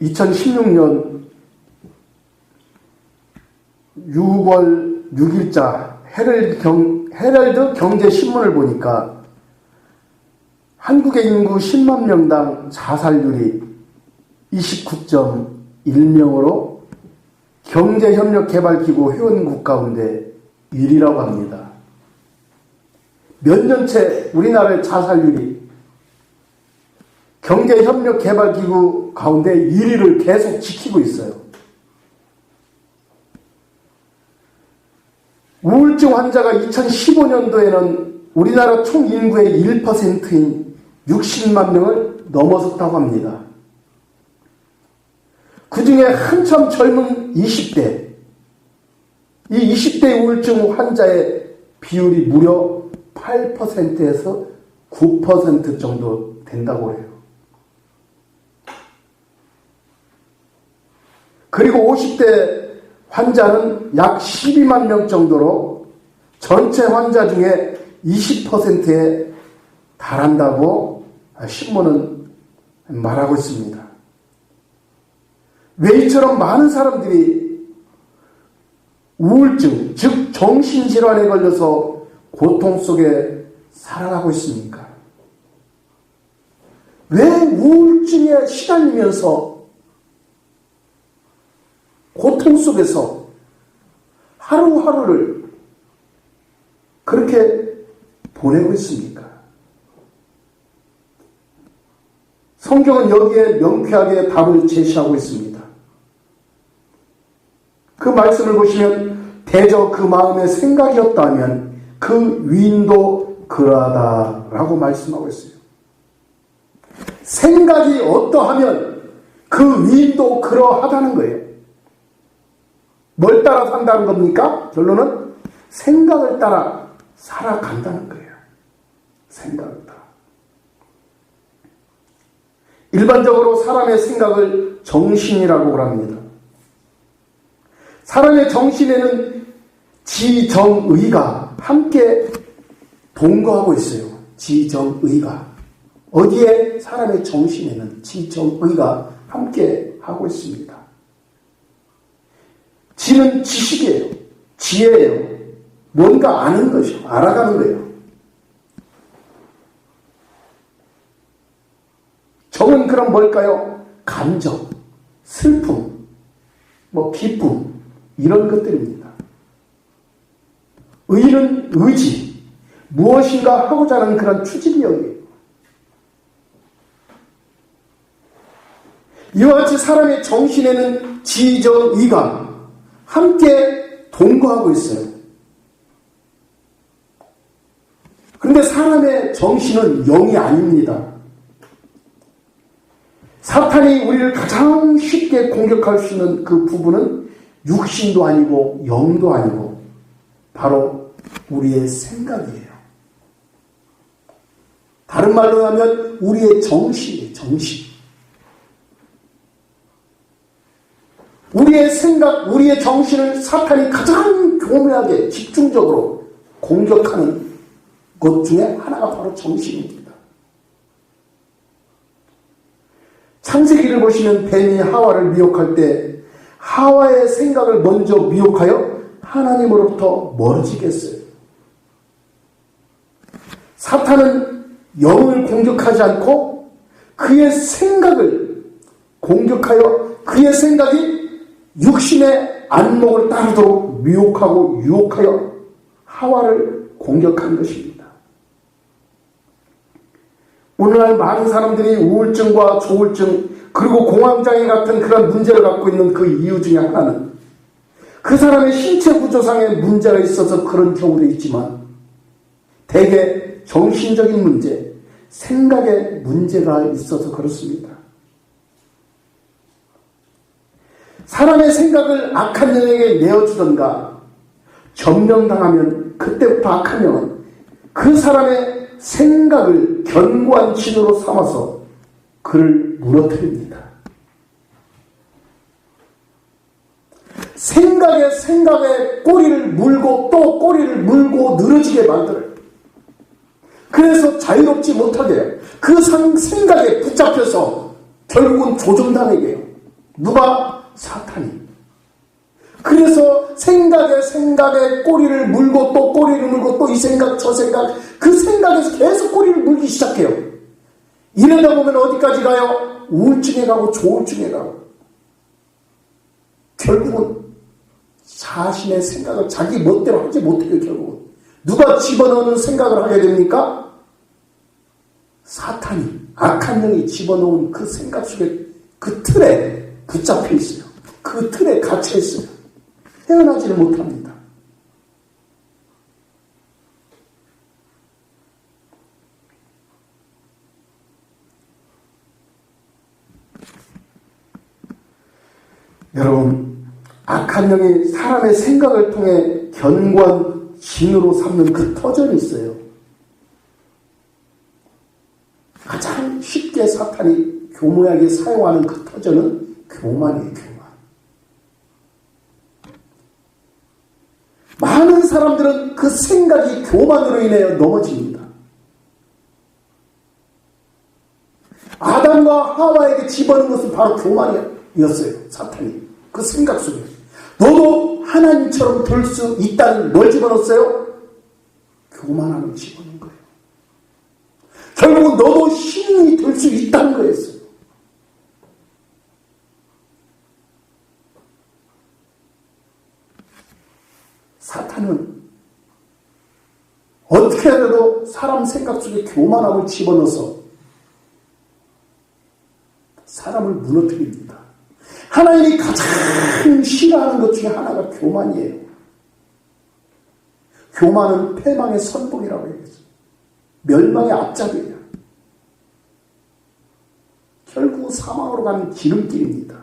2016년 6월 6일자 헤럴드 경제신문을 보니까 한국의 인구 10만 명당 자살률이 29.1명으로 경제협력개발기구 회원국 가운데 1위라고 합니다. 몇 년째 우리나라의 자살률이 경제협력개발기구 가운데 1위를 계속 지키고 있어요. 우울증 환자가 2015년도에는 우리나라 총 인구의 1%인 60만 명을 넘어섰다고 합니다. 그 중에 한참 젊은 20대, 이 20대 우울증 환자의 비율이 무려 8%에서 9% 정도 된다고 해요. 그리고 50대 환자는 약 12만 명 정도로 전체 환자 중에 20%에 달한다고 신문은 말하고 있습니다. 왜 이처럼 많은 사람들이 우울증, 즉 정신질환에 걸려서 고통 속에 살아가고 있습니까? 왜 우울증에 시달리면서 고통 속에서 하루하루를 그렇게 보내고 있습니까? 성경은 여기에 명쾌하게 답을 제시하고 있습니다. 그 말씀을 보시면 대저 그 마음의 생각이 없다면 그 위인도 그러하다라고 말씀하고 있어요. 생각이 어떠하면 그 위인도 그러하다는 거예요. 뭘 따라 산다는 겁니까? 결론은 생각을 따라 살아간다는 거예요. 생각을 따라. 일반적으로 사람의 생각을 정신이라고 합니다. 사람의 정신에는 지정의가 함께 동거하고 있어요. 지정의가. 어디에? 사람의 정신에는 지정의가 함께 하고 있습니다. 지는 지식이에요. 지혜예요. 뭔가 아는 것이요. 알아가는 거예요. 정은 그럼 뭘까요? 감정, 슬픔, 기쁨 이런 것들입니다. 의는 의지, 무엇인가 하고자 하는 그런 추진력이에요. 이와 같이 사람의 정신에는 지정의가 함께 동거하고 있어요. 그런데 사람의 정신은 영이 아닙니다. 사탄이 우리를 가장 쉽게 공격할 수 있는 그 부분은 육신도 아니고 영도 아니고 바로 우리의 생각이에요. 다른 말로 하면 우리의 정신이에요. 정신. 우리의 생각, 우리의 정신을 사탄이 가장 교묘하게 집중적으로 공격하는 것 중에 하나가 바로 정신입니다. 창세기를 보시면 뱀이 하와를 미혹할 때 하와의 생각을 먼저 미혹하여 하나님으로부터 멀어지게 했어요. 사탄은 영을 공격하지 않고 그의 생각을 공격하여 그의 생각이 육신의 안목을 따르도록 미혹하고 유혹하여 하와를 공격한 것입니다. 오늘날 많은 사람들이 우울증과 조울증 그리고 공황장애 같은 그런 문제를 갖고 있는 그 이유 중에 하나는 그 사람의 신체 구조상의 문제가 있어서 그런 경우도 있지만 대개 정신적인 문제, 생각의 문제가 있어서 그렇습니다. 사람의 생각을 악한 영에게 내어주던가 점령당하면 그때부터 악한 영은 그 사람의 생각을 견고한 진으로 삼아서 그를 무너뜨립니다. 생각에 꼬리를 물고 또 꼬리를 물고 늘어지게 만들어요. 그래서 자유롭지 못하게 해요. 그 생각에 붙잡혀서 결국은 조종당하게 해요. 누가? 사탄이. 그래서 생각에 꼬리를 물고 또 꼬리를 물고 또 이 생각 저 생각 그 생각에서 계속 꼬리를 물기 시작해요. 이러다 보면 어디까지 가요? 우울증에 가고 조울증에 가고 결국은 자신의 생각을 자기 멋대로 하지 못해요. 결국은 누가 집어넣는 생각을 하게 됩니까? 사탄이 악한 영이 집어넣은 그 생각 속에 그 틀에 붙잡혀 있어요. 그 틀에 갇혀 있어요. 헤어나지를 못합니다. 여러분, 악한 영이 사람의 생각을 통해 견고한 진으로 삼는 그 터전이 있어요. 가장 쉽게 사탄이 교묘하게 사용하는 그 터전은 교만이에요. 교만. 많은 사람들은 그 생각이 교만으로 인해 넘어집니다. 아담과 하와에게 집어넣은 것은 바로 교만이었어요. 사탄이. 그 생각 속에. 너도 하나님처럼 될 수 있다는 뭘 집어넣었어요? 교만함을 집어넣은 거예요. 결국은 너도 신이 될 수 있다는 거였어요. 사탄은 어떻게 해도 사람 생각 속에 교만함을 집어넣어서 사람을 무너뜨립니다. 하나님이 가장 싫어하는 것 중에 하나가 교만이에요. 교만은 패망의 선봉이라고 얘기했어요. 멸망의 앞잡이에요. 결국 사망으로 가는 지름길입니다.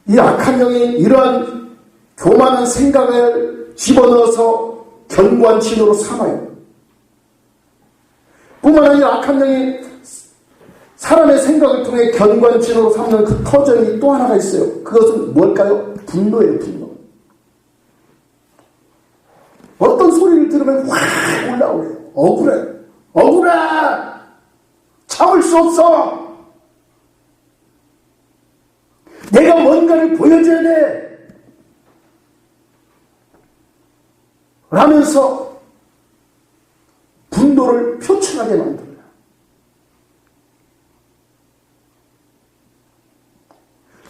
이 악한 영이 이러한 교만한 생각을 집어넣어서 견고한 진으로 삼아요. 뿐만 아니라 악한 영이 사람의 생각을 통해 견고한 진으로 삼는 그 터전이 또 하나가 있어요. 그것은 뭘까요? 분노예요. 분노. 어떤 소리를 들으면 확 올라오래요. 억울해. 억울해. 참을 수 없어. 내가 뭔가를 보여줘야 돼. 라면서 분노를 표출하게 만들어요.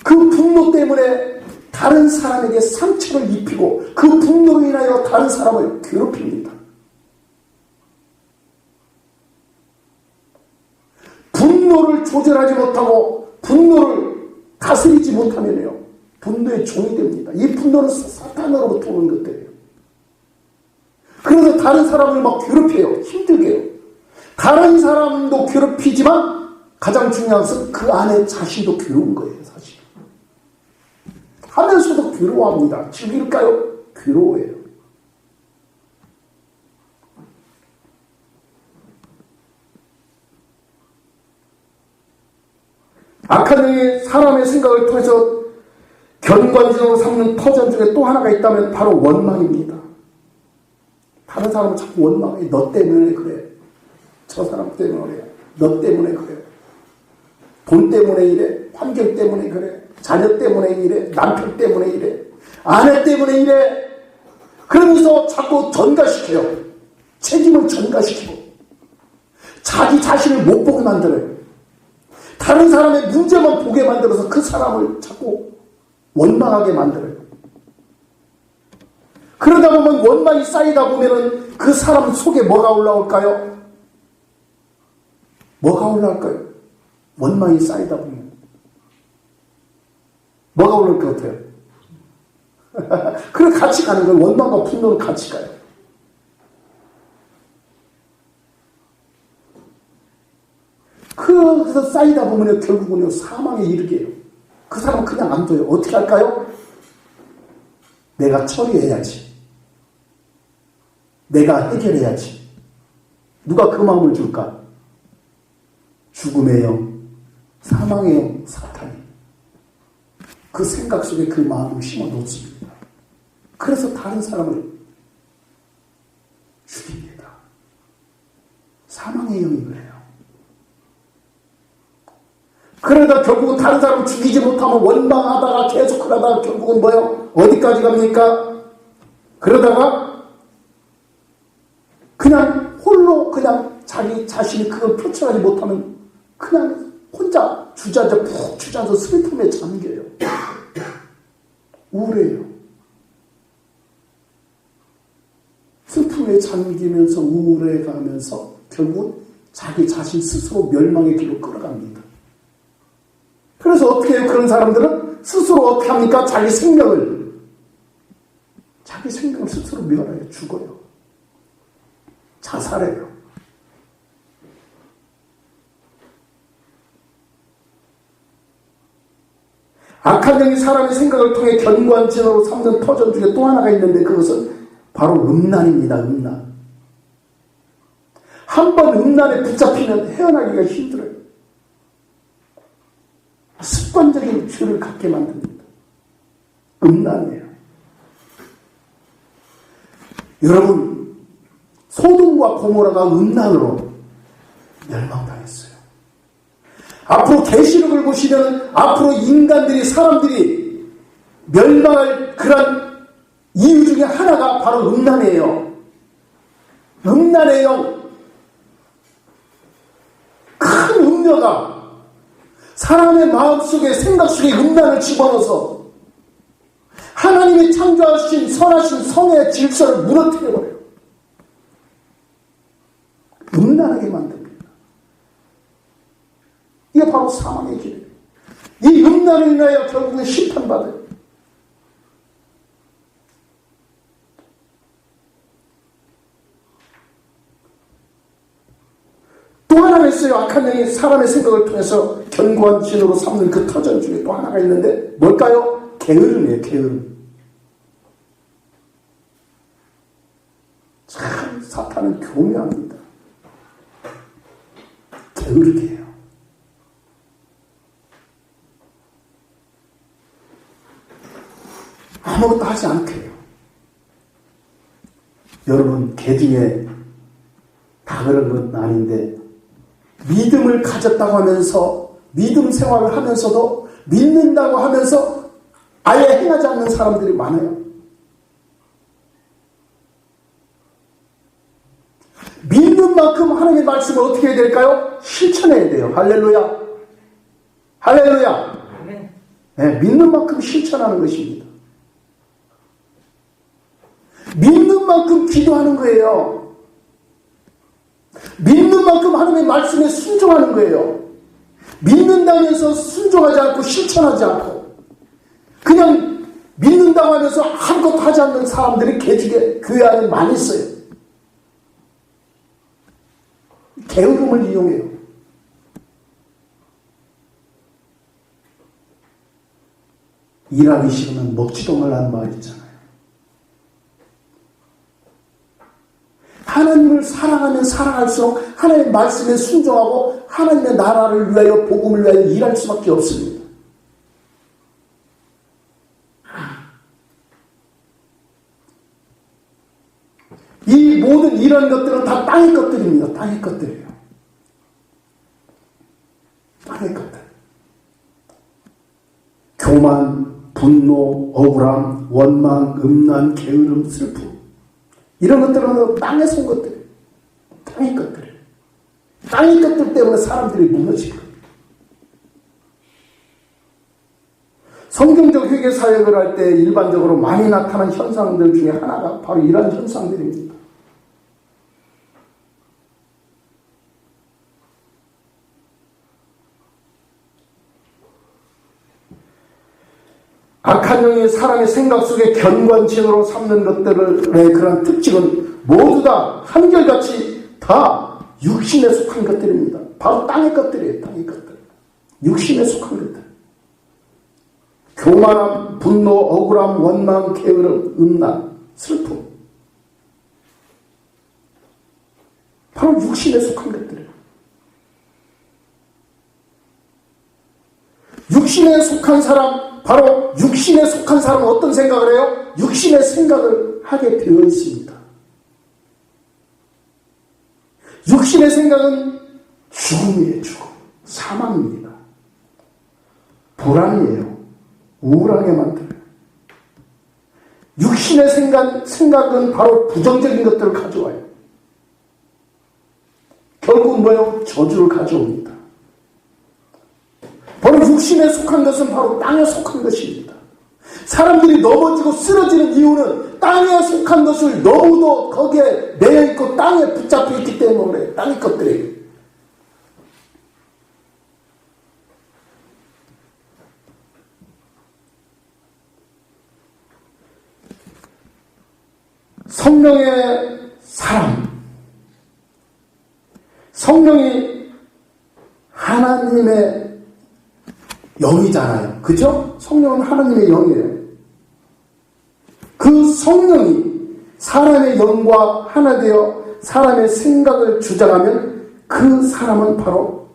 그 분노 때문에 다른 사람에게 상처를 입히고 그 분노로 인하여 다른 사람을 괴롭힙니다. 분노를 조절하지 못하고 분노를 다스리지 못하면요, 분노의 종이 됩니다. 이 분노는 사탄으로부터 오는 것들이에요. 그래서 다른 사람을 막 괴롭혀요. 힘들게 해요. 다른 사람도 괴롭히지만 가장 중요한 것은 그 안에 자신도 괴로운 거예요. 사실. 하면서도 괴로워합니다. 즐길까요? 괴로워해요. 악한 영이 사람의 생각을 통해서 견관진으로 삼는 터전 중에 또 하나가 있다면 바로 원망입니다. 다른 사람은 자꾸 원망해. 너 때문에 그래. 저 사람 때문에 그래. 너 때문에 그래. 돈 때문에 이래. 환경 때문에 그래. 자녀 때문에 이래. 남편 때문에 이래. 아내 때문에 이래. 그러면서 자꾸 전가시켜요. 책임을 전가시키고 자기 자신을 못 보게 만들어요. 다른 사람의 문제만 보게 만들어서 그 사람을 자꾸 원망하게 만들어요. 그러다 보면 원망이 쌓이다 보면은 그 사람 속에 뭐가 올라올까요? 뭐가 올라올까요? 원망이 쌓이다 보면 뭐가 올라올 것 같아요? 그래 같이 가는 거예요. 원망과 분노는 같이 가요. 그래서 쌓이다 보면 결국은요, 사망에 이르게 해요. 그 사람은 그냥 안 둬요. 어떻게 할까요? 내가 처리해야지. 내가 해결해야지. 누가 그 마음을 줄까? 죽음의 영, 사망의 영, 사탄이. 그 생각 속에 그 마음을 심어 놓습니다. 그래서 다른 사람을 죽입니다. 사망의 영이 그래요. 그러다 결국은 다른 사람 죽이지 못하면 원망하다가 계속 그러다가 결국은 뭐예요? 어디까지 갑니까? 그러다가 그냥 홀로 그냥 자기 자신이 그걸 표출하지 못하면 그냥 혼자 주저앉아 푹 주저앉아 슬픔에 잠겨요. 우울해요. 슬픔에 잠기면서 우울해 가면서 결국 자기 자신 스스로 멸망의 길로 끌어갑니다. 그래서 어떻게 해요? 그런 사람들은 스스로 어떻게 합니까? 자기 생명을 스스로 멸해요. 죽어요. 자살해요. 악한 영이 사람의 생각을 통해 견고한 진화로 삼는 터전 중에 또 하나가 있는데 그것은 바로 음란입니다. 음란. 한번 음란에 붙잡히면 헤어나기가 힘들어요. 습관적인 죄를 갖게 만듭니다. 음란이에요. 여러분, 소돔과 고모라가 음란으로 멸망당했어요. 앞으로 계시록을 보시면 앞으로 인간들이 사람들이 멸망할 그런 이유 중에 하나가 바로 음란이에요. 음란의 영. 큰 음녀가 사람의 마음속에 생각 속에 음란을 집어넣어서 하나님이 창조하신 선하신 성의 질서를 무너뜨려버려요. 음란하게 만듭니다. 이게 바로 사망의 길이에요. 이 음란을 인하여 결국은 심판받아요. 또 하나가 있어요. 악한 영이 사람의 생각을 통해서 견고한 진으로 삼는 그 터전 중에 또 하나가 있는데 뭘까요? 게으름이에요. 게으름. 참 사탄은 교묘합니다. 게으르게 해요. 아무것도 하지 않게 해요. 여러분, 개 중에 다 그런 건 아닌데 믿음을 가졌다고 하면서 믿음 생활을 하면서도 믿는다고 하면서 아예 행하지 않는 사람들이 많아요. 믿는 만큼 하나님의 말씀을 어떻게 해야 될까요? 실천해야 돼요. 할렐루야. 할렐루야. 네, 믿는 만큼 실천하는 것입니다. 믿는 만큼 기도하는 거예요. 믿는 만큼 하나님의 말씀에 순종하는 거예요. 믿는다면서 순종하지 않고 실천하지 않고 그냥 믿는다고 하면서 아무것도 하지 않는 사람들이 교회 안에 많이 있어요. 게으름을 이용해요. 일하기 싫으면 먹지도 말라는 말 있잖아요. 하나님을 사랑하면 사랑할수록 하나님의 말씀에 순종하고 하나님의 나라를 위하여 복음을 위하여 일할 수밖에 없습니다. 이 모든 이런 것들은 다 땅의 것들입니다. 땅의 것들이에요. 땅의 것들. 교만, 분노, 억울함, 원망, 음란, 게으름, 슬픔. 이런 것들은 땅에서 온 것들이에요. 땅의 것들이에요. 땅의 것들 때문에 사람들이 무너지고. 성경적 회개 사역을 할 때 일반적으로 많이 나타나는 현상들 중에 하나가 바로 이런 현상들입니다. 악한 영이 사람의 생각 속에 견관진으로 삼는 것들의 그런 특징은 모두 다 한결같이 다 육신에 속한 것들입니다. 바로 땅의 것들이에요. 땅의 것들. 육신에 속한 것들. 교만함, 분노, 억울함, 원망, 게으름, 음란, 슬픔. 바로 육신에 속한 것들이에요. 육신에 속한 사람, 바로 육신에 속한 사람은 어떤 생각을 해요? 육신의 생각을 하게 되어 있습니다. 육신의 생각은 죽음이에요. 죽음. 사망입니다. 불안이에요. 우울하게 만들어요. 육신의 생각은 바로 부정적인 것들을 가져와요. 결국은 뭐예요? 저주를 가져옵니다. 바로 육신에 속한 것은 바로 땅에 속한 것입니다. 사람들이 넘어지고 쓰러지는 이유는 땅에 속한 것을 너무도 거기에 매여있고 땅에 붙잡혀 있기 때문에 그래요. 땅의 것들이에요. 성령의 사람, 성령이 하나님의 영이잖아요. 그죠? 성령은 하나님의 영이에요. 그 성령이 사람의 영과 하나 되어 사람의 생각을 주장하면 그 사람은 바로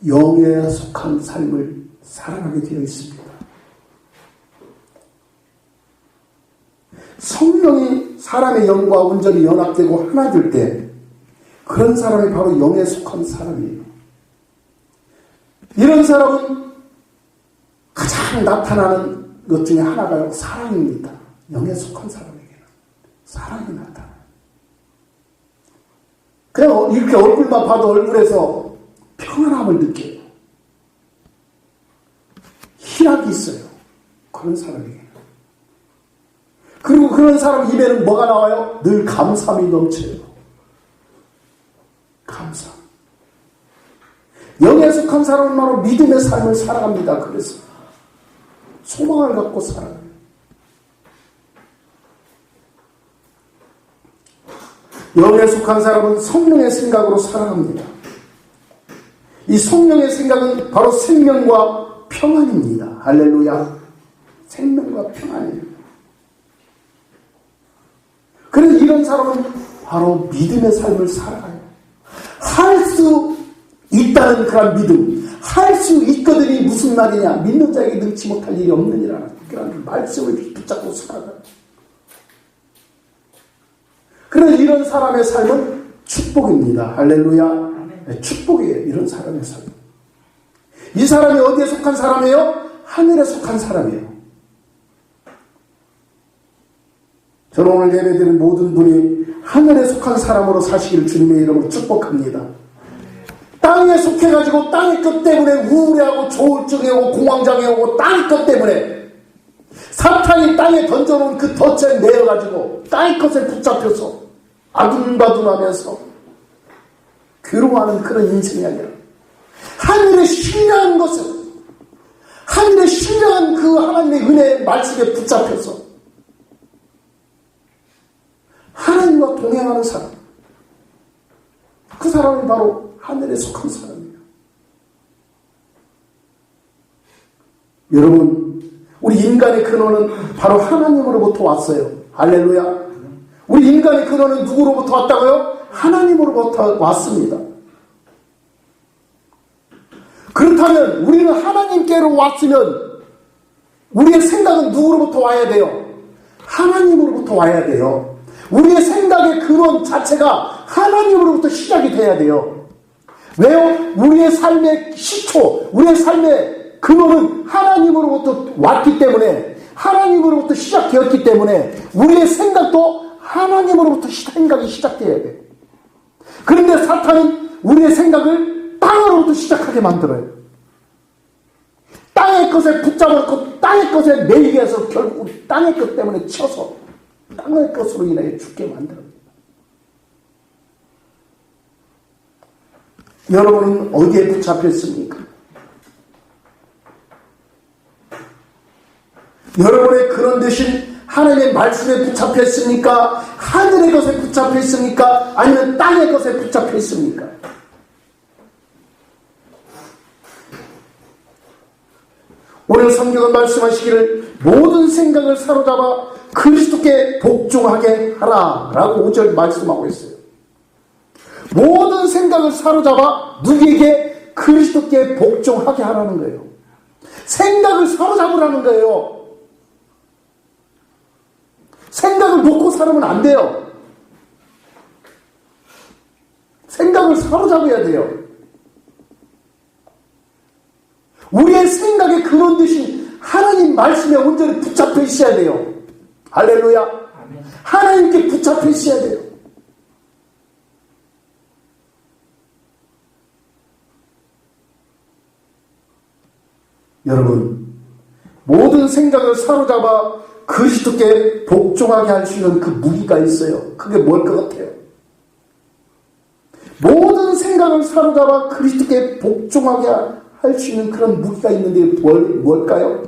영에 속한 삶을 살아가게 되어 있습니다. 성령이 사람의 영과 온전히 연합되고 하나 될 때 그런 사람이 바로 영에 속한 사람이에요. 이런 사람은 가장 나타나는 것 중에 하나가 사랑입니다. 영에 속한 사람에게는 사랑이 나타나요. 그냥 이렇게 얼굴만 봐도 얼굴에서 평안함을 느껴요. 희락이 있어요. 그런 사람에게는. 그리고 그런 사람 입에는 뭐가 나와요? 늘 감사함이 넘쳐요. 감사. 영에 속한 사람은 바로 믿음의 삶을 살아갑니다. 그래서 소망을 갖고 살아가요. 영에 속한 사람은 성령의 생각으로 살아갑니다. 이 성령의 생각은 바로 생명과 평안입니다. 할렐루야. 생명과 평안입니다. 그래서 이런 사람은 바로 믿음의 삶을 살아가요. 할 수 있다는 그런 믿음, 할 수 있거든이 무슨 말이냐? 믿는 자에게 능치 못할 일이 없느니라. 그런 말씀을 붙잡고 살아가요. 그래서 이런 사람의 삶은 축복입니다. 할렐루야. 네, 축복이에요. 이런 사람의 삶. 이 사람이 어디에 속한 사람이에요? 하늘에 속한 사람이에요. 저는 오늘 예배드린 모든 분이 하늘에 속한 사람으로 사시기를 주님의 이름으로 축복합니다. 땅에 속해가지고 땅의 것 때문에 우울해하고 조울증이 오고 공황장애 오고 땅의 것 때문에 사탄이 땅에 던져놓은 그 덫에 매여가지고 땅의 것에 붙잡혀서 아둔바둔하면서 괴로워하는 그런 인생이 아니라 하늘에 신뢰한 것을, 하늘에 신뢰한 그 하나님의 은혜의 말씀에 붙잡혀서 하나님과 동행하는 사람, 그 사람이 바로 하늘에 속한 사람이에요. 여러분, 우리 인간의 근원은 바로 하나님으로부터 왔어요. 할렐루야. 우리 인간의 근원은 누구로부터 왔다고요? 하나님으로부터 왔습니다. 그렇다면 우리는 하나님께로 왔으면 우리의 생각은 누구로부터 와야 돼요? 하나님으로부터 와야 돼요. 우리의 생각의 근원 자체가 하나님으로부터 시작이 돼야 돼요. 왜요? 우리의 삶의 시초, 우리의 삶의 근원은 하나님으로부터 왔기 때문에, 하나님으로부터 시작되었기 때문에 우리의 생각도 하나님으로부터 생각이 시작돼야 돼요. 그런데 사탄은 우리의 생각을 땅으로부터 시작하게 만들어요. 땅의 것에 붙잡아놓고 땅의 것에 매이게 해서 결국 땅의 것 때문에 쳐서 땅의 것으로 인하여 죽게 만들어요. 여러분은 어디에 붙잡혔습니까? 여러분의 그런 대신 하나님의 말씀에 붙잡혀 있습니까? 하늘의 것에 붙잡혀 있습니까? 아니면 땅의 것에 붙잡혀 있습니까? 오늘 성경은 말씀하시기를 모든 생각을 사로잡아 그리스도께 복종하게 하라 라고 5절 말씀하고 있어요. 모든 생각을 사로잡아 누구에게? 그리스도께 복종하게 하라는 거예요. 생각을 사로잡으라는 거예요. 생각을 놓고 살으면 안 돼요. 생각을 사로잡아야 돼요. 우리의 생각의 근원 되신 하나님 말씀에 온전히 붙잡혀 있어야 돼요. 할렐루야. 아멘. 하나님께 붙잡혀 있어야 돼요. 여러분, 모든 생각을 사로잡아 그리스도께 복종하게 할 수 있는 그 무기가 있어요. 그게 뭘 것 같아요? 모든 생각을 사로잡아 그리스도께 복종하게 할 수 있는 그런 무기가 있는데 뭘까요?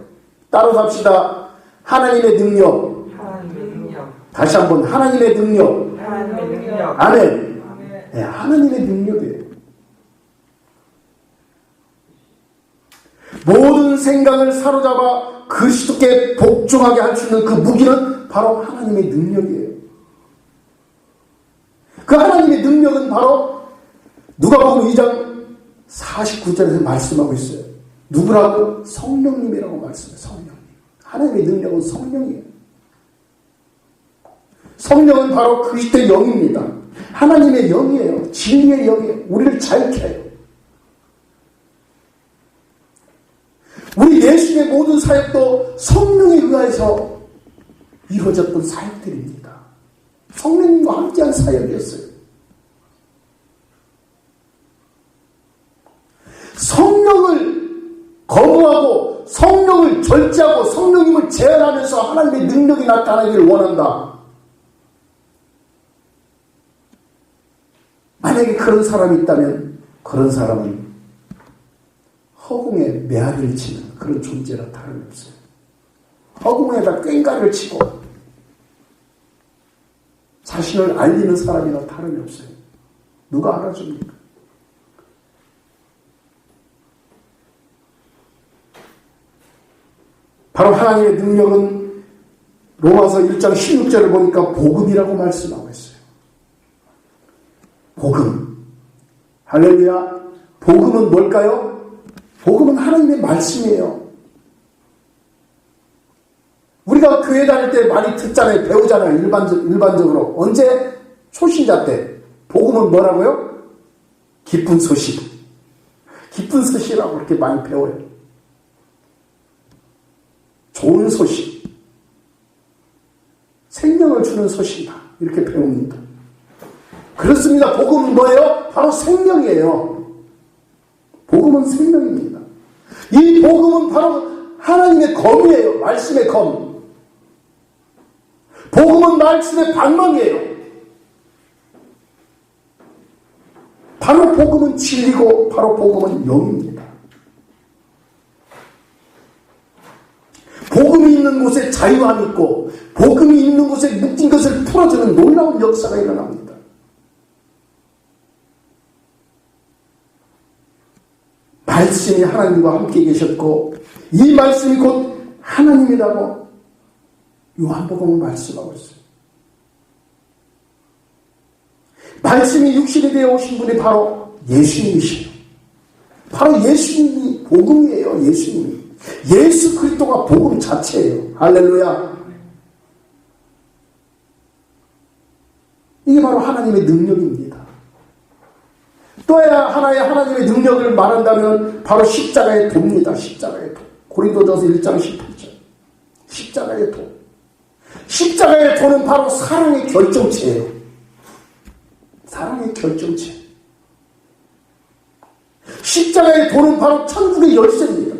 따라서 합시다. 하나님의 능력. 하나님의 능력. 다시 한번 하나님의 능력. 하나님의 능력. 아멘. 네, 하나님의 능력이에요. 모든 생각을 사로잡아 그리스도께 복종하게 할 수 있는 그 무기는 바로 하나님의 능력이에요. 그 하나님의 능력은 바로 누가복음 2장 49절에서 말씀하고 있어요. 누구라고? 성령님이라고 말씀해요. 성령님. 하나님의 능력은 성령이에요. 성령은 바로 그리스도의 영입니다. 하나님의 영이에요. 진리의 영이에요. 우리를 자유케 해요. 우리 예수의 모든 사역도 성령에 의해서 이루어졌던 사역들입니다. 성령님과 함께한 사역이었어요. 성령을 거부하고 성령을 절제하고 성령님을 제한하면서 하나님의 능력이 나타나기를 원한다. 만약에 그런 사람이 있다면 그런 사람은 허공에 메아리를 치는 그런 존재라 다름이 없어요. 허공에다 꽹가리를 치고 자신을 알리는 사람이나 다름이 없어요. 누가 알아줍니까? 바로 하나님의 능력은 로마서 1장 16절을 보니까 복음이라고 말씀하고 있어요. 복음. 할렐루야. 복음은 뭘까요? 복음은 하나님의 말씀이에요. 우리가 교회 다닐 때 많이 듣잖아요. 배우잖아요. 일반적으로. 언제? 초신자 때. 복음은 뭐라고요? 기쁜 소식. 기쁜 소식이라고 그렇게 많이 배워요. 좋은 소식. 생명을 주는 소식이다. 이렇게 배웁니다. 그렇습니다. 복음은 뭐예요? 바로 생명이에요. 복음은 생명입니다. 이 복음은 바로 하나님의 검이에요. 말씀의 검. 복음은 말씀의 방망이에요. 바로 복음은 진리고 바로 복음은 영입니다. 복음이 있는 곳에 자유함이 있고 복음이 있는 곳에 묶인 것을 풀어주는 놀라운 역사가 일어납니다. 말씀이 하나님과 함께 계셨고 이 말씀이 곧 하나님이라고 요한복음은 말씀하고 있어요. 말씀이 육신이 되어 오신 분이 바로 예수님이시죠. 바로 예수님이 복음이에요. 예수님이. 예수 그리스도가 복음 자체예요. 할렐루야. 이게 바로 하나님의 능력입니다. 또야 하나님의 능력을 말한다면 바로 십자가의 도입니다. 십자가의 도. 고린도전서 1장 18절. 십자가의 도. 십자가의 도는 바로 사랑의 결정체예요. 사랑의 결정체. 십자가의 도는 바로 천국의 열쇠입니다.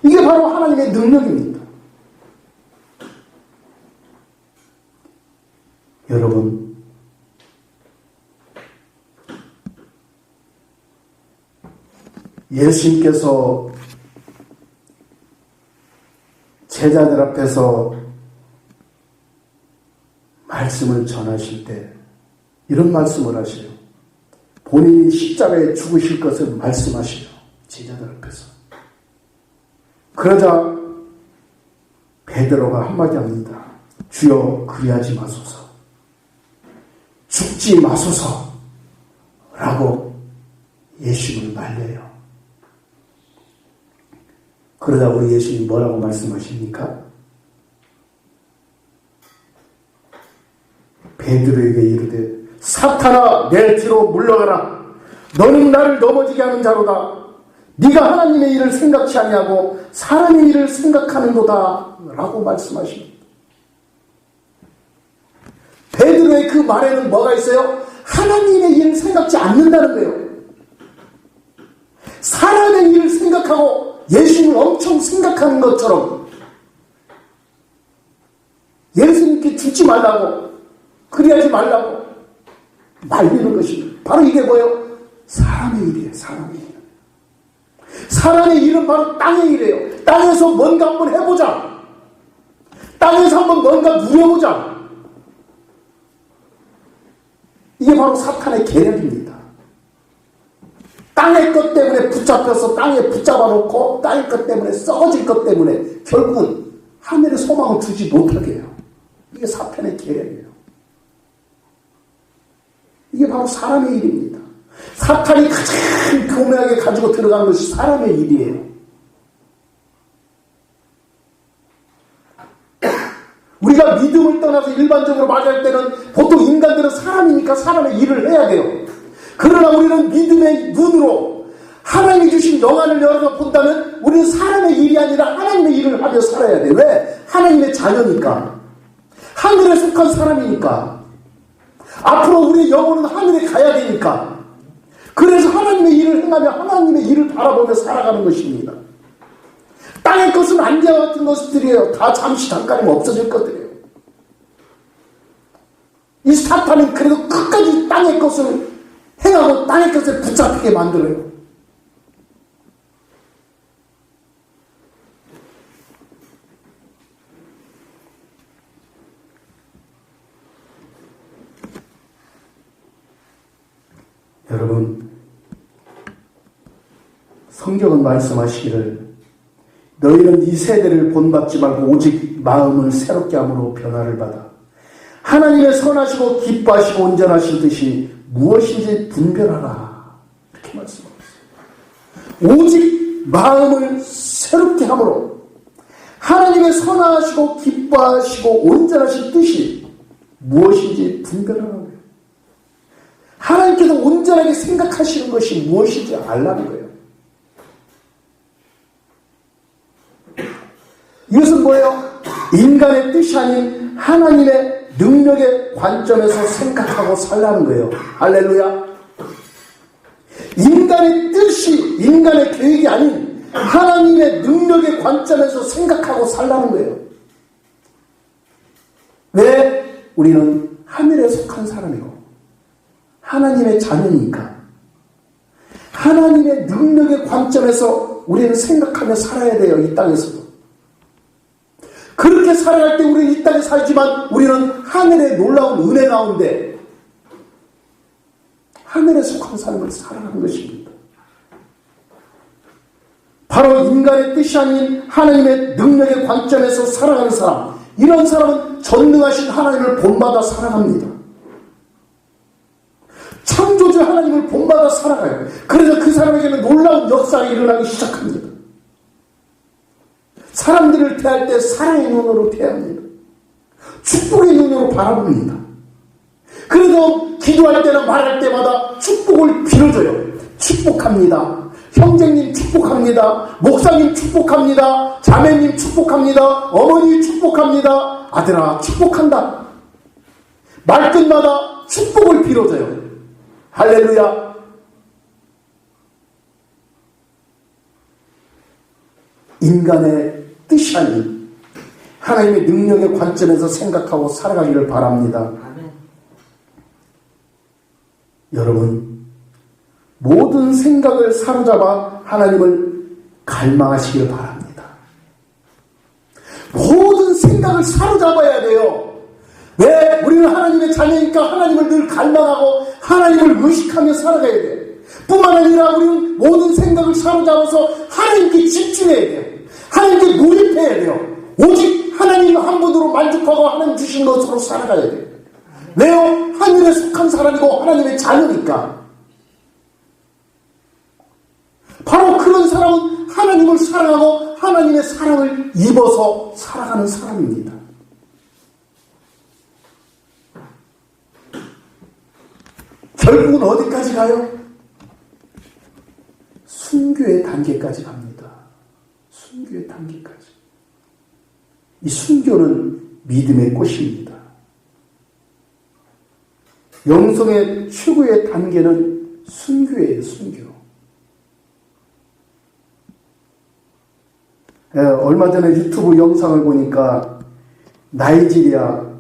이게 바로 하나님의 능력입니다. 여러분, 예수님께서 제자들 앞에서 말씀을 전하실 때 이런 말씀을 하시요. 본인이 십자가에 죽으실 것을 말씀하시요. 제자들 앞에서. 그러자 베드로가 한마디 합니다. 주여 그리하지 마소서. 죽지 마소서. 라고 예수님을 말려요. 그러다 우리 예수님 뭐라고 말씀하십니까? 베드로에게 이르되 사탄아 내 뒤로 물러가라. 너는 나를 넘어지게 하는 자로다. 네가 하나님의 일을 생각지 아니하고 사람의 일을 생각하는도다 라고 말씀하십니다. 베드로의 그 말에는 뭐가 있어요? 하나님의 일을 생각지 않는다는 거예요. 사람의 일을 생각하고 예수님을 엄청 생각하는 것처럼 예수님께 죽지 말라고, 그리하지 말라고 말리는 것입니다. 바로 이게 뭐예요? 사람의 일이에요. 사람의 일. 사람의 일은 바로 땅의 일이에요. 땅에서 뭔가 한번 해보자. 땅에서 한번 뭔가 누려보자. 이게 바로 사탄의 계략입니다. 땅의 것 때문에 붙잡혀서 땅에 붙잡아 놓고 땅의 것 때문에 썩어질 것 때문에 결국은 하늘의 소망을 주지 못하게 해요. 이게 사탄의 계략이에요. 이게 바로 사람의 일입니다. 사탄이 가장 교묘하게 가지고 들어가는 것이 사람의 일이에요. 우리가 믿음을 떠나서 일반적으로 말할 때는 보통 인간들은 사람이니까 사람의 일을 해야 돼요. 그러나 우리는 믿음의 눈으로 하나님이 주신 영안을 열어서 본다면 우리는 사람의 일이 아니라 하나님의 일을 하며 살아야 돼. 왜? 하나님의 자녀니까. 하늘에 속한 사람이니까. 앞으로 우리의 영혼은 하늘에 가야 되니까. 그래서 하나님의 일을 행하며 하나님의 일을 바라보며 살아가는 것입니다. 땅의 것은 안개와 같은 것들이에요. 다 잠시 잠깐이면 없어질 것들이에요. 이 사탄은 그래도 끝까지 땅의 것을 행하고 땅의 것을 붙잡히게 만들어요. 여러분, 성경은 말씀하시기를 너희는 이 세대를 본받지 말고 오직 마음을 새롭게 함으로 변화를 받아 하나님의 선하시고 기뻐하시고 온전하신 뜻이 무엇인지 분별하라. 이렇게 말씀하고 있어요. 오직 마음을 새롭게 함으로 하나님의 선하시고 기뻐하시고 온전하신 뜻이 무엇인지 분별하라고 해요. 하나님께서 온전하게 생각하시는 것이 무엇인지 알라는 거예요. 이것은 뭐예요? 인간의 뜻이 아닌 하나님의 능력의 관점에서 생각하고 살라는 거예요. 할렐루야. 인간의 뜻이, 인간의 계획이 아닌 하나님의 능력의 관점에서 생각하고 살라는 거예요. 왜? 우리는 하늘에 속한 사람이고 하나님의 자녀니까 하나님의 능력의 관점에서 우리는 생각하며 살아야 돼요. 이 땅에서도. 그렇게 살아갈 때 우리는 이 땅에 살지만 우리는 하늘의 놀라운 은혜 가운데 하늘에 속한 삶을 살아가는 것입니다. 바로 인간의 뜻이 아닌 하나님의 능력의 관점에서 살아가는 사람, 이런 사람은 전능하신 하나님을 본받아 살아갑니다. 창조주 하나님을 본받아 살아가요. 그래서 그 사람에게는 놀라운 역사가 일어나기 시작합니다. 사람들을 대할 때 사랑의 눈으로 대합니다. 축복의 눈으로 바라봅니다. 그래서 기도할 때나 말할 때마다 축복을 빌어줘요. 축복합니다. 형제님 축복합니다. 목사님 축복합니다. 자매님 축복합니다. 어머니 축복합니다. 아들아 축복한다. 말끝마다 축복을 빌어줘요. 할렐루야. 인간의 뜻이 아닌 하나님의 능력의 관점에서 생각하고 살아가기를 바랍니다. 아멘. 여러분, 모든 생각을 사로잡아 하나님을 갈망하시길 바랍니다. 모든 생각을 사로잡아야 돼요. 왜? 우리는 하나님의 자녀니까 하나님을 늘 갈망하고 하나님을 의식하며 살아가야 돼요. 뿐만 아니라 우리는 모든 생각을 사로잡아서 하나님께 집중해야 돼요. 하나님께 몰입해야 돼요. 오직 하나님 한 분으로 만족하고 하나님 주신 것으로 살아가야 돼요. 왜요? 하늘에 속한 사람이고 하나님의 자녀니까. 바로 그런 사람은 하나님을 사랑하고 하나님의 사랑을 입어서 살아가는 사람입니다. 결국은 어디까지 가요? 순교의 단계까지 갑니다. 순교의 단계까지. 이 순교는 믿음의 꽃입니다. 영성의 최고의 단계는 순교예요, 순교. 얼마 전에 유튜브 영상을 보니까 나이지리아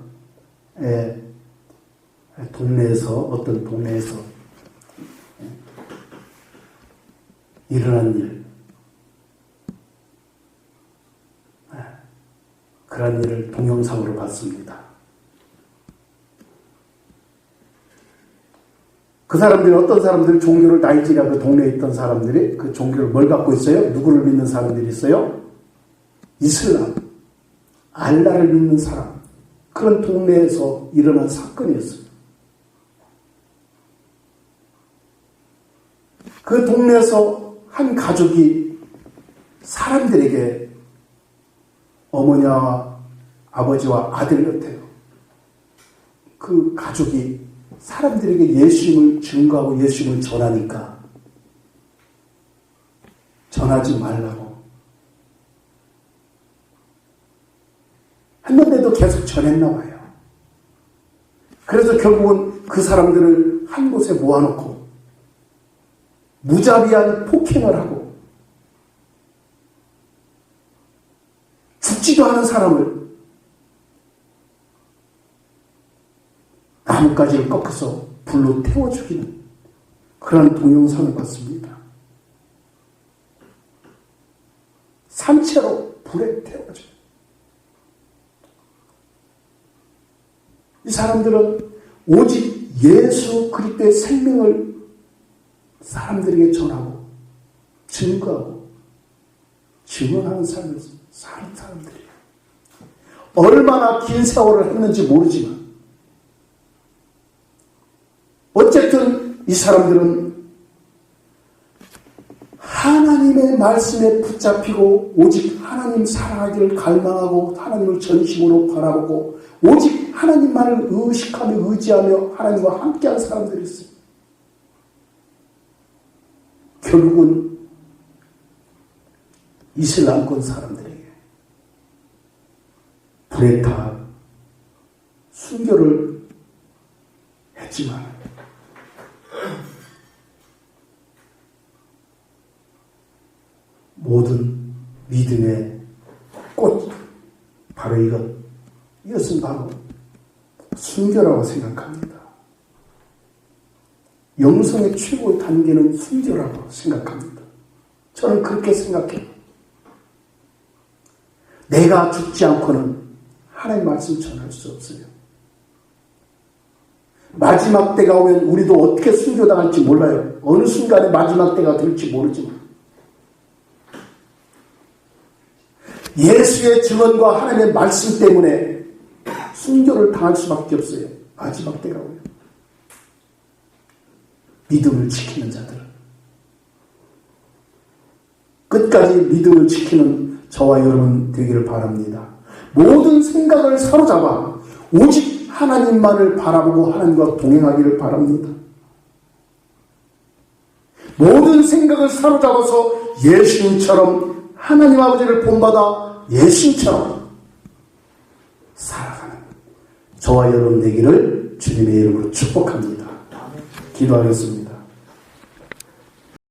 동네에서, 어떤 동네에서 일어난 일, 그런 일을 동영상으로 봤습니다. 그 사람들이, 어떤 사람들이 종교를, 나이지리아 그 동네에 있던 사람들이 그 종교를 뭘 갖고 있어요? 누구를 믿는 사람들이 있어요? 이슬람, 알라를 믿는 사람. 그런 동네에서 일어난 사건이었어요. 그 동네에서 한 가족이 사람들에게, 어머니와 아버지와 아들 같아요. 그 가족이 사람들에게 예수님을 증거하고 예수님을 전하니까 전하지 말라고 했는데도 계속 전했나 봐요. 그래서 결국은 그 사람들을 한 곳에 모아놓고 무자비한 폭행을 하고, 죽지도 않은 사람을 나뭇가지를 꺾어서 불로 태워 죽이는 그런 동영상을 봤습니다. 산채로 불에 태워줘요. 이 사람들은 오직 예수 그리스도의 생명을 사람들에게 전하고 증거하고 증언하는 삶을 사는 사람들이에요. 얼마나 긴 세월을 했는지 모르지만 어쨌든 이 사람들은 하나님의 말씀에 붙잡히고 오직 하나님 사랑하기를 갈망하고 하나님을 전심으로 바라보고 오직 하나님만을 의식하며 의지하며 하나님과 함께한 사람들이 있어요. 결국은 이슬람권 사람들에게 불에 타 순교를 했지만 모든 믿음의 꽃, 바로 이것은 바로 순교라고 생각합니다. 영성의 최고의 단계는 순교라고 생각합니다. 저는 그렇게 생각해요. 내가 죽지 않고는 하나님 말씀 전할 수 없어요. 마지막 때가 오면 우리도 어떻게 순교당할지 몰라요. 어느 순간에 마지막 때가 될지 모르지만 예수의 증언과 하나님의 말씀 때문에 순교를 당할 수밖에 없어요. 마지막 때가 오면. 믿음을 지키는 자들은. 끝까지 믿음을 지키는 저와 여러분 되기를 바랍니다. 모든 생각을 사로잡아 오직 하나님만을 바라보고 하나님과 동행하기를 바랍니다. 모든 생각을 사로잡아서 예수님처럼 하나님 아버지를 본받아 예수님처럼 살아가는 저와 여러분 되기를 주님의 이름으로 축복합니다. 기도하겠습니다.